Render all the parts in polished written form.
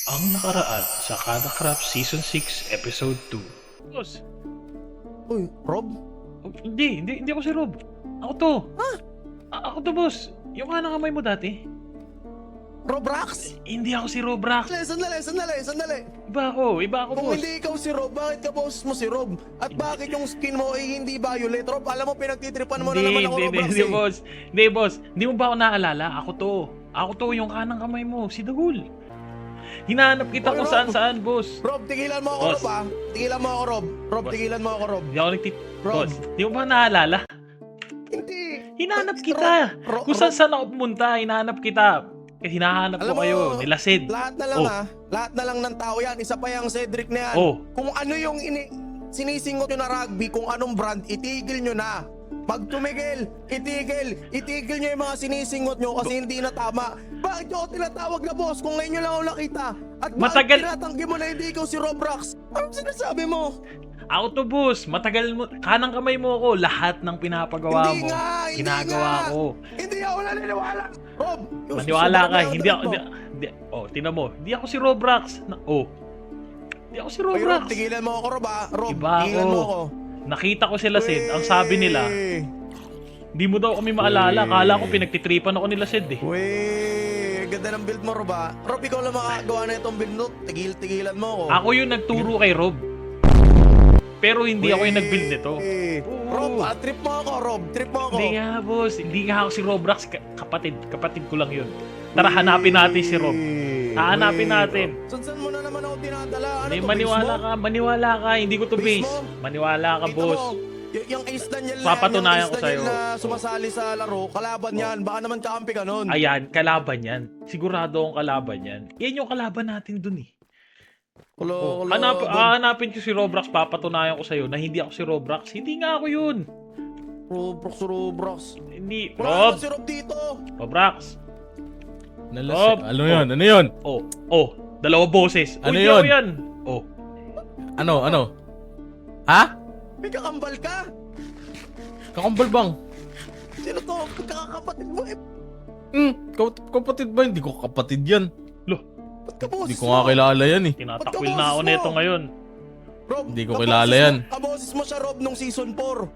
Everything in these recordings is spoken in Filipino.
Ang nakaraan sa Kada Craft Season 6 Episode 2. Boss, Uy, Rob? hindi ako si Rob. Ako to. Ako to, boss. Yung kanang kamay mo dati. Rob Rax? Hindi ako si Rob Rax. Sandali. Iba ako, Kung boss. hindi ikaw si Rob, bakit ka boss mo si Rob? At bakit yung skin mo ay hindi violet? Rob, alam mo, pinagtitripan mo na naman ako, Rob Rax Hindi, eh. boss. Hindi, boss. Hindi mo ba ako naalala? Ako to, yung kanang kamay mo. Si Dagul. Hinahanap kita Oy, kung Rob. saan-saan, boss. Rob, tigilan mo ako, Boss. Rob ah. Tigilan mo ako, Rob. Rob, Boss. tigilan mo ako, Rob. Hindi ako Rob. Boss, hindi mo ba naalala? Hindi. Hinahanap kita. Kung saan ako pumunta, hinahanap kita. Kasi hinahanap Alam ko kayo, mo, nila Sid. Lahat na lang Oh. lahat na lang ng tao yan. Isa pa yung Cedric na yan. Oh. Kung ano yung sinisingot nyo na rugby, kung anong brand, itigil nyo na. Pag tumigil, itigil nyo yung mga sinisingot nyo kasi hindi na tama. Bakit nyo ako tinatawag na boss kung ngayon nyo lang ako nakita? At bakit Matagal- tinatanggi mo na hindi ikaw si Rob Rax? Anong sinasabi mo? Ako to, boss. Matagal mo, kanang kamay mo ako. Lahat ng pinapagawa Hindi mo, nga. ginagawa ko. Hindi ako naniniwala. Rob, Maniwala ka, sobrang hindi ako, trip mo. hindi, tinan mo. Hindi ako si Rob Rax. Hindi ako si Rob Oy, Rax. Rob, tigilan mo ako, Rob ah. Rob, Iba tigilan ako. mo ako. Nakita ko sila Sid. Ang sabi nila, Uy. hindi mo daw kami maalala. Kala ko pinagtitripan ako nila Sid eh. Uy, ganda ng build mo, Rob ah. Rob, ikaw lang makagawa na itong build mo. Tigilan mo ako. Ako yung nagturo kay Rob. Pero hindi ako yung nag-build nito. Rob, trip mo ako, Rob. Trip mo ako. Hindi nga, boss. Hindi nga ako si Rob Rax. Kapatid ko lang yun. Tara, hanapin natin si Rob. Hahanapin natin. Saan mo na naman ako dinadala? Ano Hindi, to, maniwala ka. Hindi ko to Base base. mo? Maniwala ka, Kita boss. mo, yung Ace Daniel na Papatunayan yung ko Ace sa'yo. Daniel na sumasali sa laro, kalaban yan. Baka naman kakampi ka nun. Ayan, kalaban yan. Sigurado akong kalaban yan. Yan yung kalaban natin dun eh. Kulo. Hanapin ko si Robrax, papatunayan ko sa'yo na hindi ako si Robrax. Hindi nga ako yun. Robrox. Hindi. Wala Rob! na si Rob dito. Robrax! Rob! Ano yun? Ano yun? Dalawa boses. Ano Uy, di yun? ako yan. Ano? Ha? May kakambal ka. Kakambal bang? Sino to? Pagkakapatid mo eh. Kapatid ba? Hindi ko kapatid yan. Ba't ka boses Hindi ko nga kilala yan eh. Tinatakwil na ako nito ngayon. Rob, Hindi ko kaboses kilala mo- yan. Kaboses mo siya, Rob, nung season 4.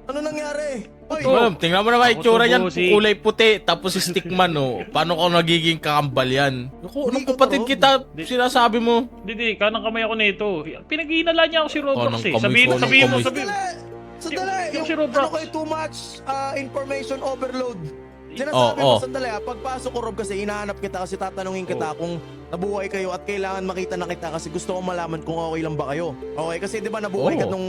Ano nangyari? Oy, Well, tingnan mo naman Ako itsura to, niyan. bossy. Kulay puti. Tapos si Stickman oh. Paano ko nagiging kakambal yan? Ako, Hindi anong ko kapatid to. kita sinasabi mo? Hindi, kanang kamay ako nito. Pinag-iinala niya ako si Robrax Kanang eh. kamay, Sabihin kanang mo, kamay. sabihin mo. Sandali! Yung Yung si Rob Rax. ano kayo, too much information overload. Sinasabi Oh, mo, oh. sandali pagpasok ko, Rob, kasi hinahanap kita kasi tatanungin kita kung nabuhay kayo at kailangan makita na kita kasi gusto kong malaman kung okay lang ba kayo. Okay, kasi di ba nabuhay ka Oh. nung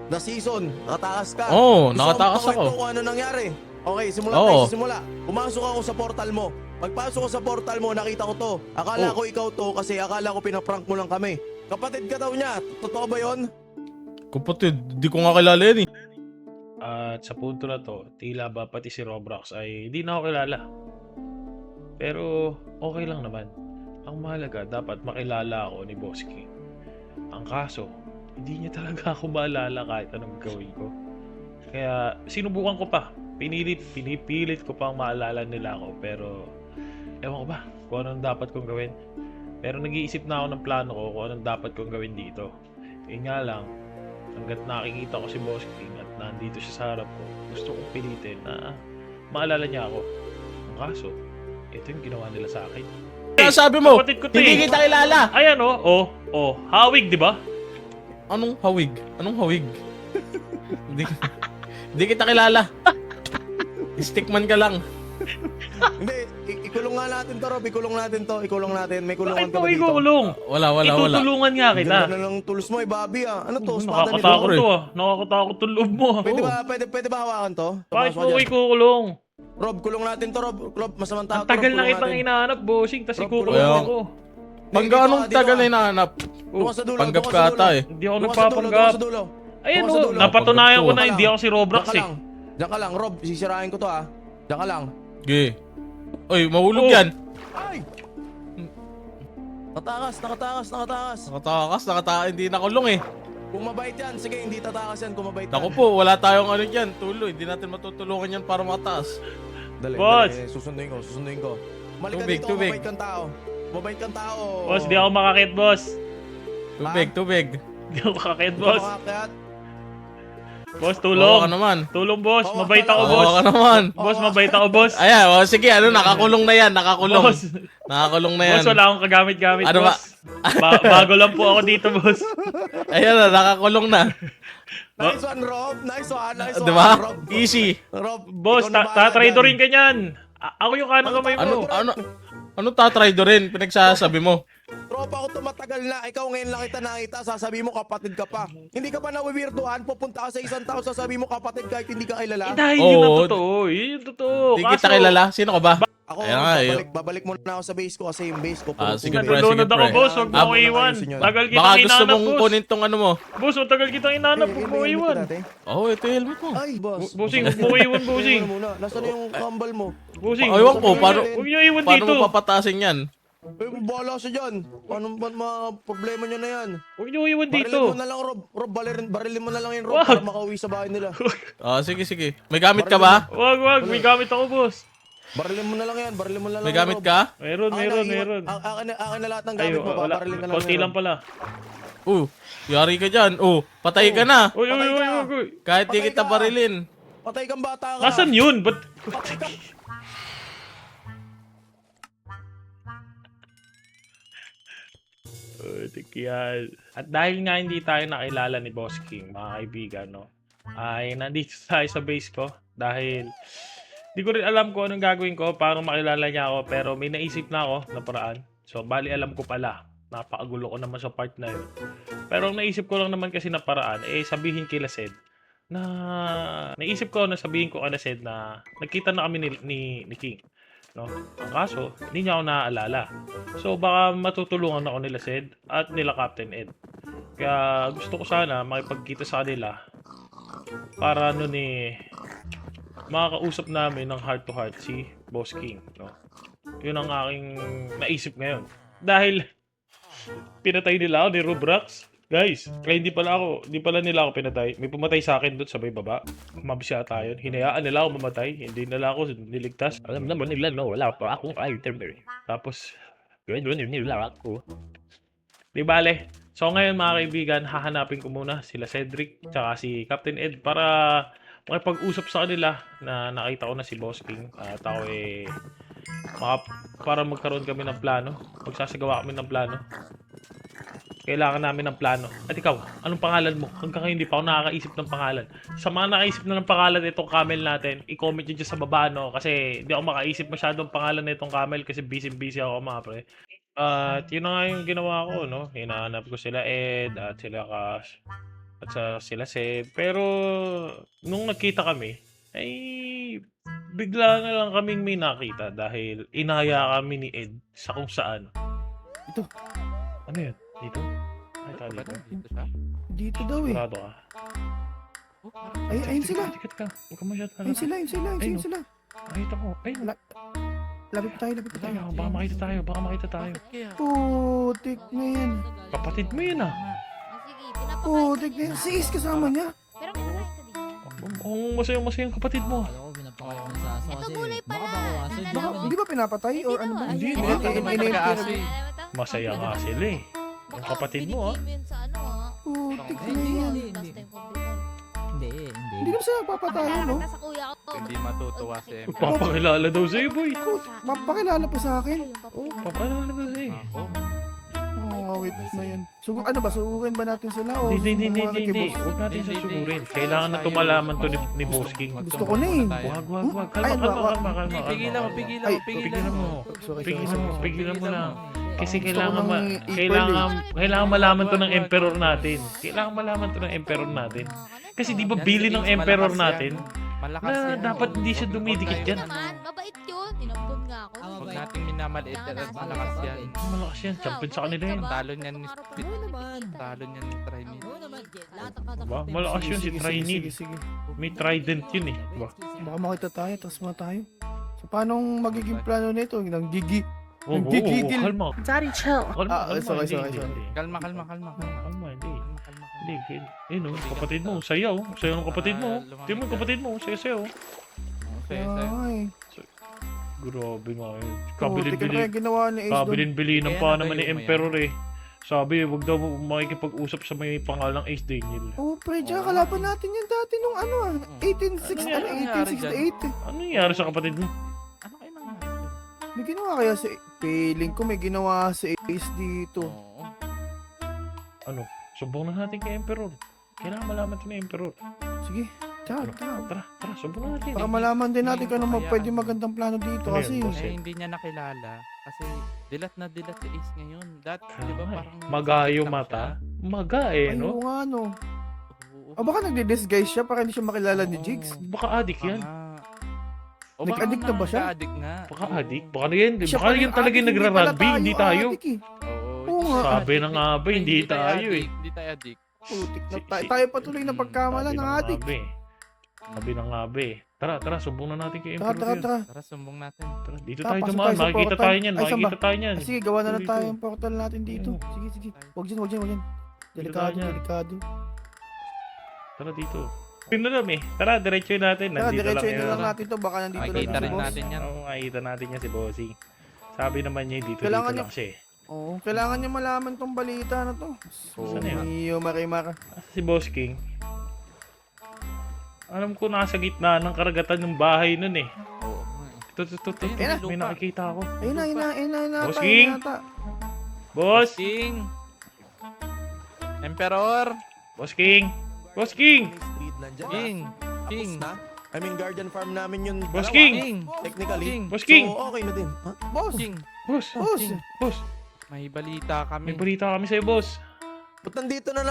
the season, nakatakas ka. Oo, Gusto nakatakas kong makwento ako. kung ano nangyari. Okay, simula Oo. tayo sa simula. Pumasok ako sa portal mo. Pagpasok ko sa portal mo, nakita ko to. Akala ko ikaw to kasi akala ko pinaprank mo lang kami. Kapatid ka daw niya. Totoo ba yon? Kapatid, di ko nga kilala yan eh. At sa punto na to, tila ba pati si Robrax ay hindi na ako kilala. Pero okay lang naman. Ang mahalaga, dapat makilala ako ni Boss King. Ang kaso, hindi niya talaga ako maalala kahit anong gawin ko. Kaya sinubukan ko pa. Pinipilit ko pang maalala nila ako. Pero ewan ko ba kung anong dapat kong gawin. Pero nag-iisip na ako ng plano ko kung anong dapat kong gawin dito. Yun nga lang, hanggat nakikita ko si Boss King at nandito siya sa harap ko, gusto kong pilitin na maalala niya ako. Ang kaso, ito yung ginawa nila sa akin. Kaya sabi mo, kapatid ko to hindi eh. kita kilala. Ayan hawig, di ba? Anong hawig? Anong hawig? Hindi kita kilala. Stickman ka lang. Hindi, ikulong nga natin to, Rob. Ikulong natin. May kulungan Bakit ka mo ba dito? ikukulong? Wala. Itutulungan nga kita. Ganda na ng tools mo, Bobby ah. Ano to? Espada ni Nakakatakot Rob? to Nakakatakot to loob mo Pwede ba hawakan to? Bakit Tumasok mo ka dyan. ikukulong? Rob, kulong natin to, Rob. Rob, masamang tao Ang to, Rob, tagal na kulong kitang natin. hinahanap, bossing, tas Rob, ikukulong kulong. ako. Pangga anong Dito ka, tagal na dito hinahanap? Doon ka sa dulo, Panggap doon ka sa ata dulo. eh. Hindi ako Doon ka sa dulo, nagpapanggap. doon ka sa dulo. Ayun Doon ka sa dulo. napatunayan ko na Diyan hindi ka ako si Robrax lang. eh. Diyan ka lang, Rob. Sisirain ko to ah. Diyan ka lang. Sige. Oy, mahulog Oh. yan. Ay! Nakatakas. Hindi nakulong eh. Kung mabait yan, sige, hindi tatakas yan kung mabait yan. Naku po, wala tayong ano dyan, tuloy. Hindi natin matutulungan yan para mataas. Dali, Boss. susunduin ko. Malik ka Tubig, dito, tubig. mabait kang tao. Mabait kang tao. Boss, di ako makakit, boss. Tubig. Di ako makakit, Hindi boss. ka makakayat. Boss, Oo tulong. ka naman. Tulong, boss. Oo, Mabait ako, Oo, boss. Oo ka naman. Boss, mabait ako, boss. Ayan, sige, nakakulong na yan, nakakulong. Boss, Nakakulong na yan. boss, wala akong kagamit-gamit, Ano ba? boss. Bago lang po ako dito, boss. Ayan na, nakakulong na. Nice one, Rob. Nice one. Diba? Rob. Easy. Rob, Boss, ikaw na bahala tatraidorin dyan. ka niyan. Ako yung kanang kamay mo. Ano tatry do rin? Pinagsasabi mo. Tropa ko tumatagal na. Ikaw ngayon lang kita nakita. Sasabi mo kapatid ka pa. Hindi ka pa nawiwirduhan. Pupunta ka sa isang tao. Sasabi mo kapatid kahit hindi ka kilala. Dahil yun ang Oo. totoo. Yun yung totoo. Di kita kilala. Sino ka ba? Ako, Ayan nga, babalik muna ako sa base ko kasi yung base ko. Ah, puro sige, tubig. pre, Nalulunod sige, ako, pre. boss. Huwag mo Ah, ko iwan. ayusin yun. Tagal Baka kitang gusto inanap, mong boss. kunin tong ano mo. Boss, matagal kitang inanap. Huwag mo May helmet iwan. ka dati? Oh, ito yung helmet mo. Ay, boss. Bossing, huwag mo ko iwan, bossing. Tingnan mo muna. Nasaan na yung kambal mo? Bossing, Ewan ko, huwag niyo iwan Paano dito. mo papatasin yan? Eh, bahala siya dyan. Ano ba mga problema niya na yan? Huwag niyo iwan Barilin dito. mo na lang, Rob. Rob, barilin mo na lang yung Rob Wag. para makauwi sa bahay nila. Ah, sige. May gamit ka ba? Wag, may gamit ako, boss. Barilin mo na lang yan. Barilin mo na lang May yan, gamit Rob. ka? Meron. Akin na lahat ng gamit Ayo, mo. wala. Barilin ka na Konti lang Rob. pala. Yari ka dyan. Patay ka na. Uy, Patay ka. uy. Kahit di Patay kita ka. barilin. Patay kang bata ka. Nasaan yun? Ba't... Patay ka. Tikyan. At dahil nga hindi tayo nakilala ni Boss King, mga kaibigan, no, ay nandito tayo sa base ko dahil di ko rin alam kung anong gagawin ko para makilala niya ako, pero may naisip na ako na paraan. So, bali alam ko pala. Napakagulo ko naman sa part na yun. Pero ang naisip ko lang naman kasi na paraan, sabihin kila Sed na naisip ko na sabihin ko kay Sed na nagkita na kami ni King. No? Ang kaso, hindi niya ako naaalala. So, baka matutulungan ako nila Sed at nila Captain Ed. Kaya gusto ko sana makipagkita sa kanila para makakausap namin ng heart to heart si Boss King. No? Yun ang aking naisip ngayon. Dahil pinatay nila ako ni Robrox. Guys, kaya hindi pala nila ako pinatay. May pumatay sa akin doon sa may baba. Mabsya tayo. Hinayaan nila ako mamatay. Hindi nila ako niligtas. Alam naman nila, no, wala pa akong item. Tapos, gano'n nila ako. Di bale. So ngayon mga kaibigan, hahanapin ko muna sila Cedric tsaka si Captain Ed para makipag-usap sa kanila na nakita ko na si Boss King. At ako para magkaroon kami ng plano. Magsasagawa kami ng plano. Kailangan namin ng plano. At ikaw, anong pangalan mo? Hanggang ngayon hindi pa ako nakakaisip ng pangalan. Sa mga nakaisip na ng pangalan itong camel natin, i-comment nyo dyan sa baba, no? Kasi hindi ako makaisip masyadong pangalan na itong camel kasi busy ako mga pre. At yun na nga yung ginawa ko, no? Hinahanap ko sila Ed at sila Cash at sila Sed. Pero nung nagkita kami, ay bigla na lang kaming may nakita dahil inaya kami ni Ed sa kung saan. Ito. Ano yun? Dito? Ay, tayo dito. Dito daw eh. Sigurado ka. Ayun sila. Tikat ka. Huwag ka masyadong Ayun sila. Ayun, Sila. Nakita ko. Ayun. Lapit tayo. Tayo. Baka makita tayo. Putik na yan. Kapatid mo yun ah. Sige, pinapakain Putik ka na yan. niya. Si Is kasama niya. Pero kinakain ka din niya. Ang masayang kapatid mo. Ito gulay pala. Baka, hindi ba pinapatay or ano ba? Hindi, Hindi, hindi. Masaya nga sila eh. Yung kapatid mo ah. Sa ano ah. Putik na yan. Last time ko bilang. Hindi naman sila papatayan, no? Sa kuya ko. Hindi matutuwa si MP. Papakilala daw sa'yo boy. Mapakilala pa sa akin. Papakilala daw sa'yo. Wait na yan. Ano ba? Sugurin ba natin sila? O Hindi. susubukan kay Boss? Huwag natin susugurin. Kailangan na tumalaman to ni Boss King. Gusto ko na eh. Wag. Ay, Kalma. Pigilan mo. Pigilan mo. Sorry. Pigilan mo lang. Kasi Gusto ko kailangan ng equal kailangan malaman to ng emperor natin. Kailangan malaman to ng emperor natin. Kasi di ba bili ng emperor natin Malakas na yan. dapat hindi siya dumidikit Hindi dyan. naman, mabait yun. Tinampon nga ako. Huwag nating minamaliit yan. Malakas yan. Malakas yan. Champion sa kanila yan. Talo niyan ni Trinity. Ba? Malakas yun si Trinity. Sige. May trident yun eh. Ba? Baka makita tayo, tapos mga tayo. So, paano magiging plano nito? Nang gigi. Oo, Nagigigil. kalma. Daddy, chill. Kalma, sorry. hindi. Kalma. Kalma, hindi. Hindi, kapatid mo, sayaw. Sayaw ng kapatid mo. Tingnan mo yung kapatid mo, sayaw. Okay. Ay. Grabe nga yun. Putik na kaya ginawa ni Ace doon. Kabilin-bilinan Kaya pa na ba naman ni yung Emperor eh. Sabi, wag daw makikipag-usap sa may pangalang Ace Daniel. Oo, pre, tsaka kalaban natin yan dati nung 1868 eh. Ano nangyari sa kapatid mo? Ano kayo nangyari? May ginawa kaya si... Feeling ko may ginawa si Ace dito. Oo. Ano? Sumbong na natin kay Emperor. Kailangan malaman ito ni Emperor. Sige, tara. Tara, sumbong na natin. Baka malaman din natin kung ano Kaya- pwede magandang plano dito Ano yun, kasi... boss? Eh, hindi niya nakilala. Kasi dilat na dilat si Ace ngayon. Dati, di ba parang... Magayo sakit lang mata. siya. Maga eh, Ayaw no? nga no. Oo. O baka nagdi-disguise siya para hindi siya makilala ni Jigs. Baka adik yan. O Nag-addict na ba siya? Nag-addict nga. Baka adik. Baka yan, Siya baka pala yan talaga yung addict, nagra-rugby, pala hindi tayo. addict eh. Oo, Oo nga. Sabi na nga ba, hindi tayo eh. Hindi tayo addict. Putik na Si- tayo patuloy na pagkamala Sabi ng na adik. nga ba eh. Sabi na nga ba eh. Tara, sumbong na natin kay Emperor. Tara. yun. Tara, sumbong natin. Tara, dito Tara, tayo pasok dumaan. tayo sa Makikita portal. tayo niyan. Ay, saan ba? Makikita tayo niyan. Ah, sige, gawa na lang Dito. tayo yung portal natin dito. Oo. Sige. Wag dyan. Delikado, tayo. delikado. Tara dito. Pino lang eh. Tara, diretso natin. Tara, Nandito diretso lang na lang yun. natin to. Baka nandito lang Makikita si rin boss. natin yan. Oo, makikita natin yan si Bossing. Sabi naman niya dito Kailangan lang siya eh. Oo, kailangan niya malaman tong balita na to. Oo. Saan yun? Iyo, Marimar. Si Boss King. Alam ko nasa gitna ng karagatan ng bahay nun eh. Oo. Ito. Ayun, May lupa. nakikita ako. Ayun na. Boss tayo, King? yata. Boss! King! Emperor! Boss King! Boss King! Street nandyan. King! Tapos King! na. I mean, Guardian Farm namin yun. Boss dalawa. King! King! Technically. King! Boss King! So, okay na din. Ha? Boss! King! Boss! Boss! King. Boss! May balita kami. May balita kami sa'yo, boss. Ba't nandito na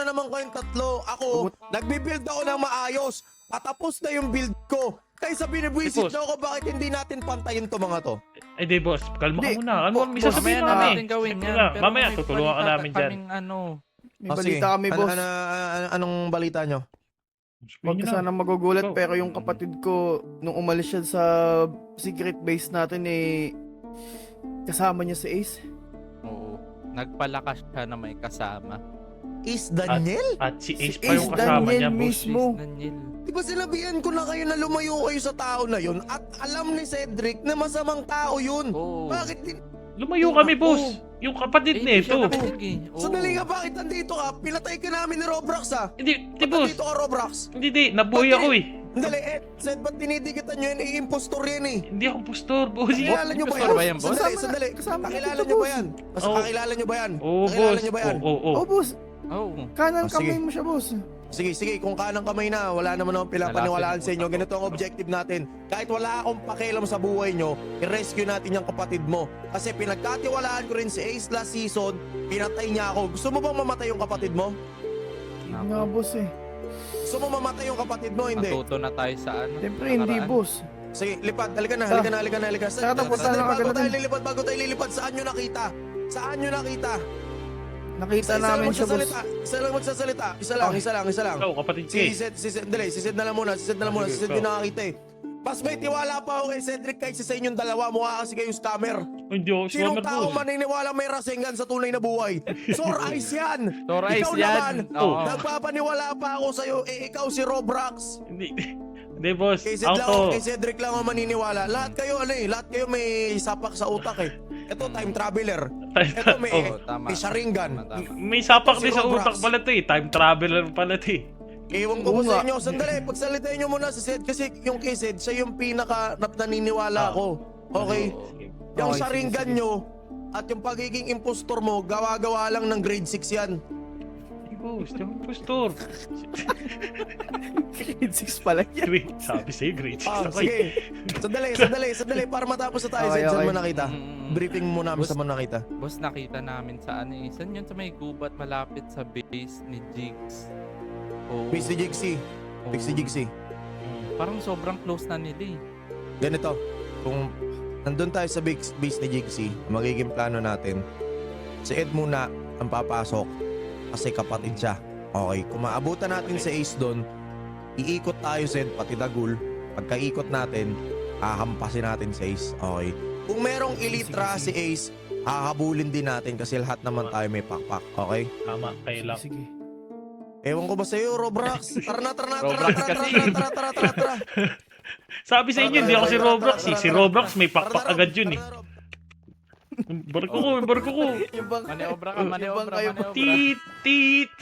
naman kayong tatlo. Ako, nagbi-build ako ng maayos. Patapos na yung build ko. Kaysa binibwisit Boss. na ako, bakit hindi natin pantayin to mga to? Eh di, boss. Kalma ka Hindi. muna. Ano, may Boss, sasabihin Mamaya na kami. natin gawin Sige yan. lang. Pero Mamaya, may tutulungan ka balita namin dyan. kaming ano. May Ah, sige. balita kami, boss. Anong balita nyo? Huwag ka sana magugulat Go. pero yung kapatid ko nung umalis siya sa secret base natin eh kasama niya si Ace. Oo. Nagpalakas siya na may kasama. Is Daniel? At si Ace Si pa yung Ace kasama Daniel niya, boss. mismo. Please, Daniel. Di ba sinabihan ko na kayo na lumayo kayo sa tao na yun at alam ni Cedric na masamang tao yun? Oo. Bakit din? Lumayo kami, boss. Yung kapatid Eh, hindi siya nito. nakinig eh. Oo. Sandali nga, bakit nandito ka? Pinatay ka namin ni Robrox ah. Hindi, Ba't boss. nandito ka, Robrox? Hindi, nabuhay ako eh. Sandali, Sed, ba't dinidikitan nyo yan? Impostor yan eh. Hindi ako postor, boss. Kakilala nyo ba Impostor ba yan? yan, boss? Sandali. Kasama Kakilala natin to, nyo ba boss. yan? Basta Oo. kakilala nyo ba yan? Oo, Kakilala boss. nyo ba yan? Oo. Oh, boss. Oo. Kanan Oh, sige. kamay mo siya, boss. Sige, kung kanang kamay na, wala naman akong pinapaniwalaan sa inyo. Ganito ang objective natin. Kahit wala akong pakialam sa buhay nyo, i-rescue natin yung kapatid mo. Kasi pinagkatiwalaan ko rin si Ace last season, pinatay niya ako. Gusto mo bang mamatay yung kapatid mo? Hindi nga, boss eh. Gusto mo mamatay yung kapatid mo? Hindi. Matuto na tayo sa ano. Siyempre, hindi, nakaraan. boss. Sige, lipad. Halika na. Saka tapos tayo Bago nakagano'n. tayo lilipad, saan nyo nakita? Saan nyo nakita? Nakita namin siya, boss. Isa lang magsasalita. Isa lang. Ikaw, kapatid ko Si eh. Sed na lang muna. Si Sed Sige, yung ikaw. nakakita eh. Mas may tiwala pa ako kay Cedric kaysa sa inyong dalawa. Mukha kasi kayong scammer. Hindi ako Sinong scammer, tao boss. maniniwala may rasengan sa tunay na buhay? Sore eyes yan! Sore eyes Ikaw yan. naman! Oo. Nagpapaniwala pa ako sa'yo, ikaw si Robrox. Hindi, boss. Kay Cedric lang ako maniniwala. Lahat kayo may sapak sa utak eh. Ito, time traveler. Ito, may, Oh, tama. may sharingan. Tama. may sapak Si din sa Robrax. utak pala to eh. Time traveler pala to eh. Ewan ko Oo ba sa nga. inyo. Sandali, pagsalitain nyo muna si Ced. Kasi yung kay Ced, siya yung pinaka naniniwala ko. Okay? Oo. Yung Okay, sharingan sige. nyo at yung pagiging impostor mo, gawa-gawa lang ng grade 6 yan. Hindi, boss. Hindi ako impostor. Grade 6 pala yan. Grade, sabi sa'yo, grade 6 Ah, ako sige. eh. Sandali. Para matapos na tayo, Okay, Ced. Saan okay. mo nakita? Briefing mo namin Boss- sa mo nakita. Boss, nakita namin sa ano eh. Saan yun sa may gubat malapit sa base ni Jigs? Oo. Base ni Jigsy. Oo. Base ni Jigsy. Parang sobrang close na nila eh. Ganito. Kung nandun tayo sa base ni Jigsy, ang magiging plano natin, si Ed muna ang papasok kasi kapatid siya. Okay, kung maabutan natin si Ace doon, iikot tayo si Ed, pati Dagul. Pagkaikot natin, hahampasin natin si Ace. Okay. Kung merong Elytra si Ace, hahabulin din natin kasi lahat naman tayo may pakpak. Okay? Tama, kayo lang. Sige. Ewan ko ba sa'yo, Robrox? Tara na. Robrox kasi. Tara. Sabi sa inyo, hindi ako si Roblox eh. Si Roblox may pakpak agad yun eh. Barko ko. Yung bang... Maniobra ka, Yung maniobra, bang kayo- maniobra. Tit, tit.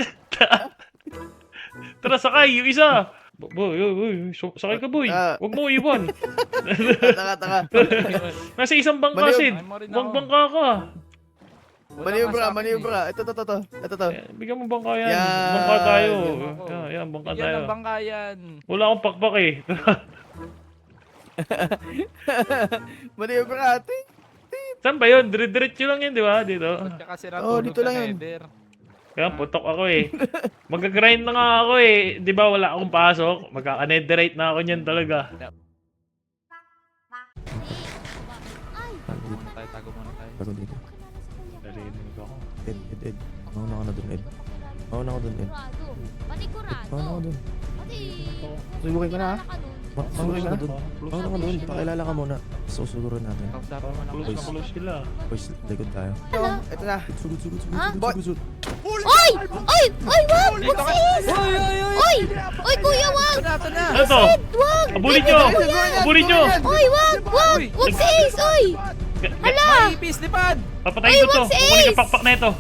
Tara, sakay, yung isa. Boy, sakay ka, boy. Ah. Huwag mo iwan. Taka. Nasa isang bangka, Maniobra. Sid. Ay, mo rin Huwag ako. bangka ka. Wala nga sa akin Maniobra. Ito. Eh, bigyan mo bangka yan. Yan. Bangka tayo. Bigyan mo ako. Yan, bangka Yan tayo. ang bangkayan. Wala akong pakpak eh. Maniobra ate. Saan ba yun? Dire-diretso lang yun, di ba? Dito. Ba't ka kasi Oh, natulog dito sa lang yun. nether? Kaya putok ako eh. Mag-grind na nga ako eh. Di ba wala akong pasok? Magkaka-netherite na ako niyan talaga. Ay! Tago muna tayo. Tago dito. Narinig ako. Ed. Mauna ka na dun, Ed. Mauna ka dun, Ed. Panigurado. Mauna ka dun. Pati... Subukin ko na, ha? ka nun. Mauna ka dun. Mauna ka dun. Pakilala ka muna. Susuguran natin. Kausapin mo na ako. Close na close sila. Boys, likod tayo. Ito na. Sugod. Ha? Sugod. Oy! Oy! Oy! Wag! Magsis! Oy! Oy, kuya, wag! Ito na! Ano to? Wag! Abulin nyo! Abulin nyo! Oy, wag! Wag! Uy! Wag sis! Oy! Hala! Maipis, lipad! Papatayin ko to. Ay, wag si Kukunin Ace! yung pakpak na ito.